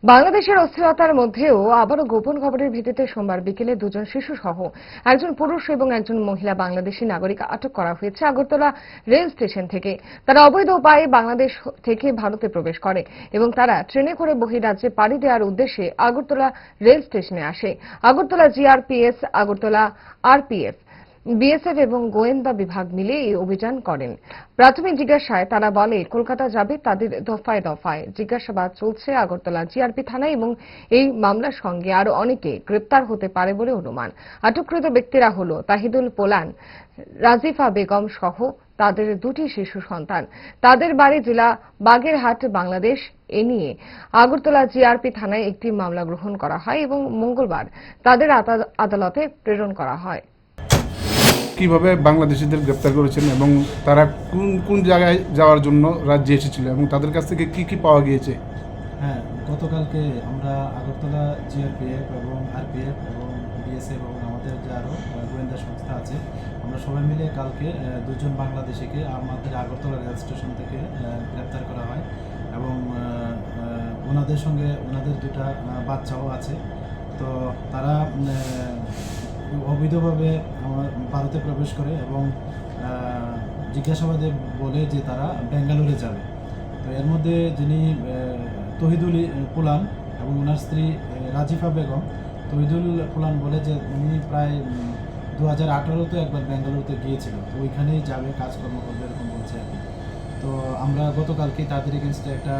বাংলাদেশের অস্থিরতার মধ্যেও আবারও গোপন খবরের ভিত্তিতে সোমবার বিকেলে দুজন শিশু সহ একজন পুরুষ এবং একজন মহিলা বাংলাদেশী নাগরিক আটক করা হয়েছে আগরতলা রেল স্টেশন থেকে। তারা অবৈধ উপায়ে বাংলাদেশ থেকে ভারতে প্রবেশ করে এবং তারা ট্রেনে করে বহিরাজ্যে পাড়ি দেওয়ার উদ্দেশ্যে আগরতলা রেল স্টেশনে আসে। Agartala GRPS, Agartala RPF, BSF এবং গোয়েন্দা বিভাগ মিলে এই অভিযান করেন। প্রাথমিক জিজ্ঞাসায় তারা বলে কলকাতা যাবে। তাদের দফায় দফায় জিজ্ঞাসাবাদ চলছে আগরতলা জিআরপি থানায় এবং এই মামলার সঙ্গে আরো অনেকে গ্রেপ্তার হতে পারে বলে অনুমান। আটককৃত ব্যক্তিরা হল তাহিদুল পোলান, রাজিফা বেগম সহ তাদের দুটি শিশু সন্তান। তাদের বাড়ি জেলা বাগেরহাট, বাংলাদেশ। এ নিয়ে আগরতলা জিআরপি থানায় একটি মামলা গ্রহণ করা হয় এবং মঙ্গলবার তাদের আদালতে প্রেরণ করা হয়। কিভাবে বাংলাদেশিদের গ্রেপ্তার করেছেন এবং তারা কোন কোন জায়গায় যাওয়ার জন্য রাজ্যে এসেছিল এবং তাদের কাছ থেকে কি কি পাওয়া গিয়েছে? হ্যাঁ, গতকালকে আমরা আগরতলা জিআরপিএফ এবং আরপিএফ এবং বিএসএফ এবং আমাদের যে আরও গোয়েন্দা সংস্থা আছে, আমরা সবাই মিলে কালকে দুজন বাংলাদেশিকে আমাদের আগরতলা রেল স্টেশন থেকে গ্রেপ্তার করা হয় এবং ওনাদের সঙ্গে ওনাদের দুটা বাচ্চাও আছে। তো তারা অবৈধভাবে ভারতে প্রবেশ করে এবং জিজ্ঞাসাবাদে বলে যে তারা বেঙ্গালুরে যাবে। তো এর মধ্যে যিনি তহিদুল পোলান এবং ওনার স্ত্রী রাজিফা বেগম, তহিদুল পোলান বলে যে উনি প্রায় 2018-তে একবার বেঙ্গালুরুতে গিয়েছিল, তো ওইখানেই যাবে, কাজকর্ম করবে এরকম বলছে আর কি। তো আমরা গতকালকে তাদের এগেনস্টে একটা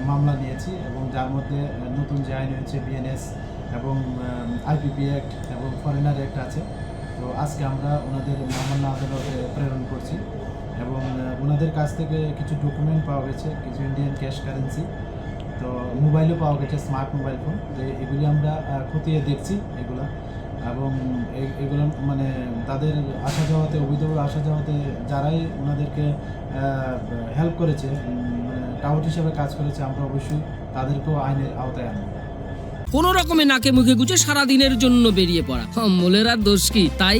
মামলা নিয়েছি এবং যার মধ্যে নতুন যে আইন হয়েছে বিএনএস এবং আইপিপি অ্যাক্ট এবং ফরেনার অ্যাক্ট আছে। তো আজকে আমরা ওনাদের মামলা আদালতে প্রেরণ করছি এবং ওনাদের কাছ থেকে কিছু ডকুমেন্ট পাওয়া গেছে, কিছু ইন্ডিয়ান ক্যাশ কারেন্সি, তো মোবাইলও পাওয়া গেছে, স্মার্ট মোবাইল ফোন। তো এগুলি আমরা খতিয়ে দেখছি এগুলো এবং এগুলো মানে তাদের আসা যাওয়াতে, অবৈধভাবে আসা যাওয়াতে যারাই ওনাদেরকে হেল্প করেছে, মানে টাউট হিসেবে কাজ করেছে, আমরা অবশ্যই তাদেরকেও আইনের আওতায় আনবো। কোন রকমে নাকে মুখে গুজে সারাদিনের জন্য বেরিয়ে পড়া মোলের আর দোষ কি? তাই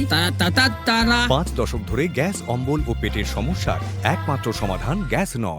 তারা 5 দশক ধরে গ্যাস, অম্বল ও পেটের সমস্যার একমাত্র সমাধান গ্যাস নয়।